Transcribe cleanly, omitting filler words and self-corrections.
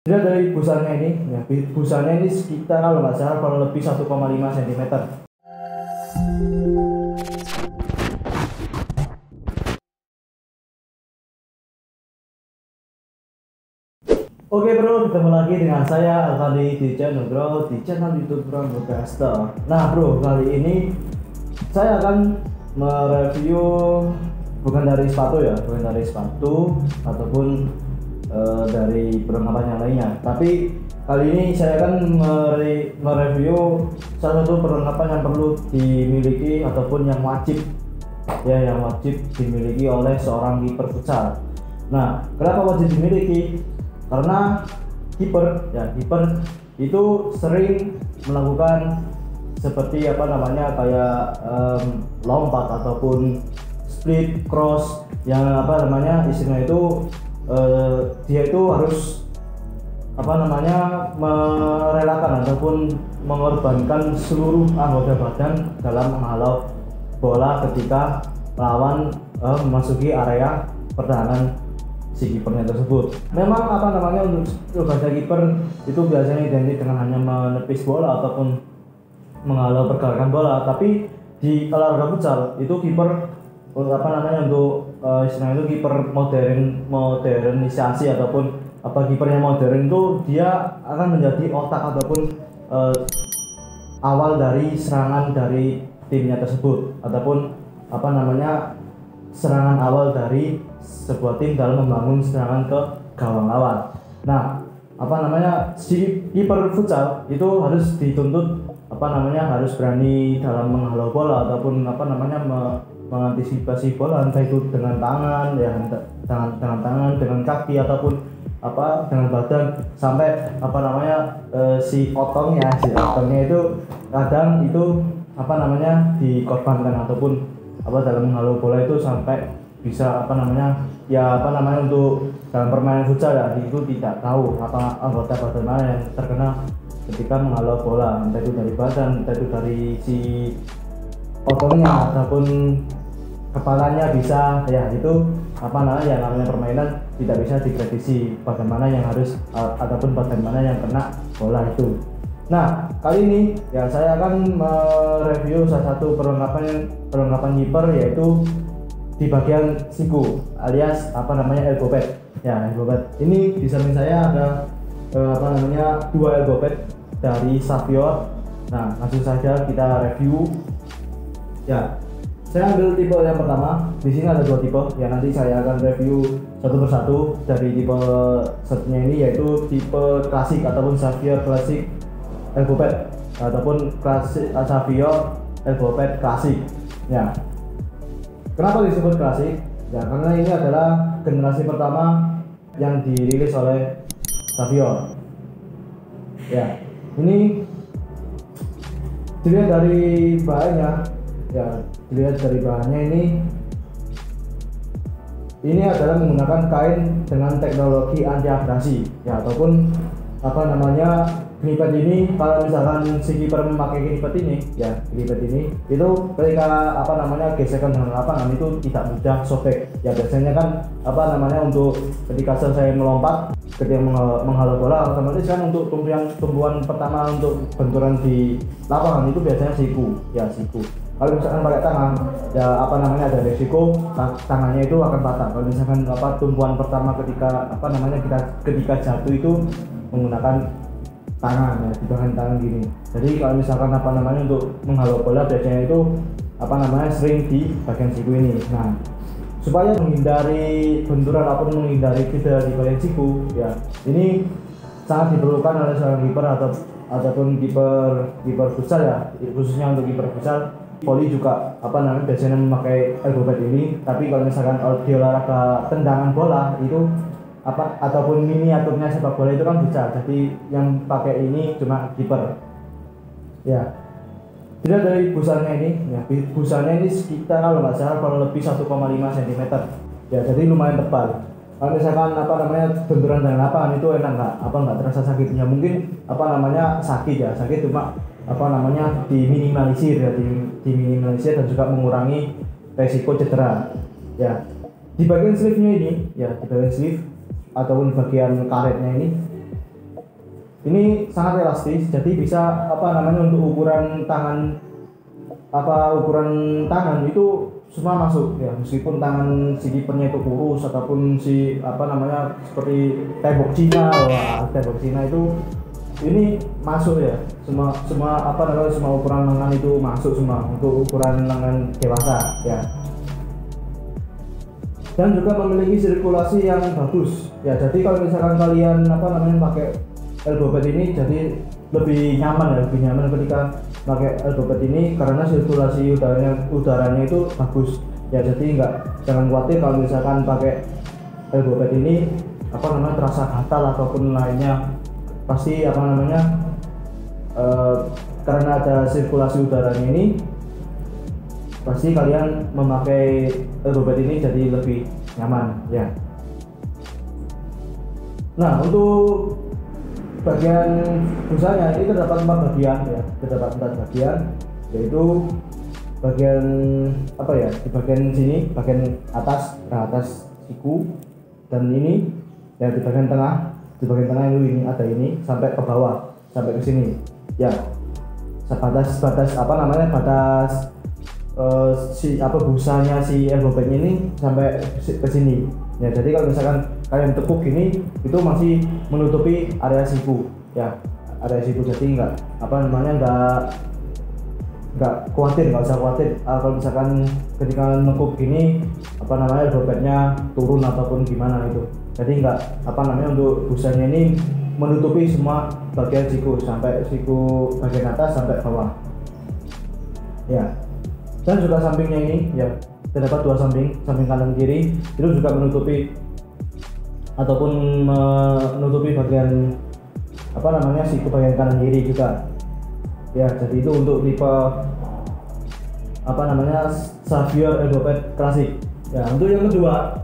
Dilihat dari busanya ini, ya, busanya ini sekitar kalau nggak salah kurang lebih 1,5 cm. Oke bro, ketemu lagi dengan saya Alfandi di channel YouTube Bro Broadcaster. Nah bro, kali ini saya akan mereview bukan dari sepatu ataupun dari perlengkapan yang lainnya. Tapi kali ini saya akan mereview salah satu perlengkapan yang perlu dimiliki ataupun yang wajib dimiliki oleh seorang kiper futsal. Nah, kenapa wajib dimiliki? Karena kiper itu sering melakukan seperti kayak lompat ataupun split cross yang istilahnya itu dia itu harus merelakan ataupun mengorbankan seluruh anggota badan dalam menghalau bola ketika melawan memasuki area pertahanan si kipernya tersebut. Memang untuk tugasnya kiper itu biasanya identik dengan hanya menepis bola ataupun menghalau pergerakan bola, tapi di olahraga futsal itu kiper istilahnya itu kiper modernisasi ataupun kiper yang modern itu dia akan menjadi otak ataupun awal dari serangan dari timnya tersebut ataupun serangan awal dari sebuah tim dalam membangun serangan ke gawang lawan. Nah, si kiper futsal itu harus dituntut harus berani dalam menghalau bola ataupun mengantisipasi bola, entah itu dengan tangan dengan kaki ataupun dengan badan, sampai si otongnya itu kadang itu dikorbankan ataupun dalam menghalau bola itu sampai bisa untuk dalam permainan futsal itu tidak tahu anggota badan mana yang terkena ketika menghalau bola, entah itu dari badan, entah itu dari si otongnya ataupun kepalanya bisa, itu yang namanya permainan tidak bisa diprediksi bagaimana yang harus ataupun bagaimana yang kena bola itu. Nah, kali ini saya akan mereview salah satu perlengkapan kiper, yaitu di bagian siku alias elbow pad. Elbow pad ini di samping saya ada dua elbow pad dari Savior. Nah, langsung saja kita review. Saya ambil tipe yang pertama. Di sini ada dua tipe. Nanti saya akan review satu persatu dari tipe satunya ini, yaitu tipe klasik ataupun Savior klasik elbow pad ataupun klasik Savior elbow pad klasik. Kenapa disebut klasik? Karena ini adalah generasi pertama yang dirilis oleh Savior. Ini dilihat dari bahannya, ini adalah menggunakan kain dengan teknologi anti abrasi, ataupun knipet ini. Kalau misalkan si kiper memakai knipet ini itu ketika gesekan dengan lapangan itu tidak mudah sobek. Biasanya kan untuk ketika selesai melompat, ketika menghalau bola, otomatis kan untuk tumbuhan pertama untuk benturan di lapangan itu biasanya siku. Kalau misalkan pakai tangan, ada resiko tangannya itu akan patah. Kalau misalkan tumbuhan pertama ketika jatuh itu menggunakan tangan, di bagian tangan gini. Jadi kalau misalkan untuk menghalau bola biasanya itu sering di bagian siku ini. Nah, supaya menghindari benturan ataupun menghindari cedera di bagian siku, ini sangat diperlukan oleh seorang kiper ataupun kiper futsal, khususnya untuk kiper futsal. Voli juga biasanya memakai elbow pad ini. Tapi kalau misalkan di olahraga tendangan bola itu ataupun miniaturnya sepak bola itu kan bisa, jadi yang pakai ini cuma kiper. Dilihat dari busanya ini sekitar kalau nggak salah kurang lebih 1,5 cm. Jadi lumayan tebal. Kalau misalkan benturan dengan lapangan itu enak nggak terasa sakitnya. Mungkin sakit cuma diminimalisir dan juga mengurangi resiko cedera. Di bagian sleeve-nya ini, di bagian sleeve ataupun bagian karetnya ini ini sangat elastis, jadi bisa apa namanya untuk ukuran tangan itu semua masuk ya, meskipun tangan si kipernya itu kurus ataupun si apa namanya seperti tembok Cina. Wah, tembok Cina itu ini masuk ya, semua apa namanya semua ukuran lengan itu masuk semua untuk ukuran lengan dewasa ya. Dan juga memiliki sirkulasi yang bagus ya, jadi kalau misalkan kalian apa namanya pakai elbow pad ini jadi lebih nyaman ketika pakai elbow pad ini karena sirkulasi udaranya itu bagus ya. Jadi jangan khawatir kalau misalkan pakai elbow pad ini apa namanya terasa gatal ataupun lainnya, pasti apa namanya karena ada sirkulasi udaranya ini pasti kalian memakai elbow pad ini jadi lebih nyaman ya. Nah, untuk bagian busanya ini terdapat 4 bagian ya, yaitu bagian apa ya, di bagian sini, bagian atas siku, dan ini ya di bagian tengah ini ada ini sampai ke bawah sampai ke sini ya, batas apa namanya batas busanya si elbow pad ini sampai ke sini ya. Jadi kalau misalkan kalian tekuk gini itu masih menutupi area siku ya, jadi nggak usah khawatir kalau misalkan ketika nekuk gini apa namanya elbow padnya turun ataupun gimana itu. Jadi untuk busanya ini menutupi semua bagian siku sampai siku bagian atas sampai bawah ya. Dan juga sampingnya ini ya, terdapat 2 samping kanan kiri itu juga menutupi bagian apa namanya siku bagian kanan kiri juga ya. Jadi itu untuk tipe apa namanya Xavier elbow pad klasik ya. Untuk yang kedua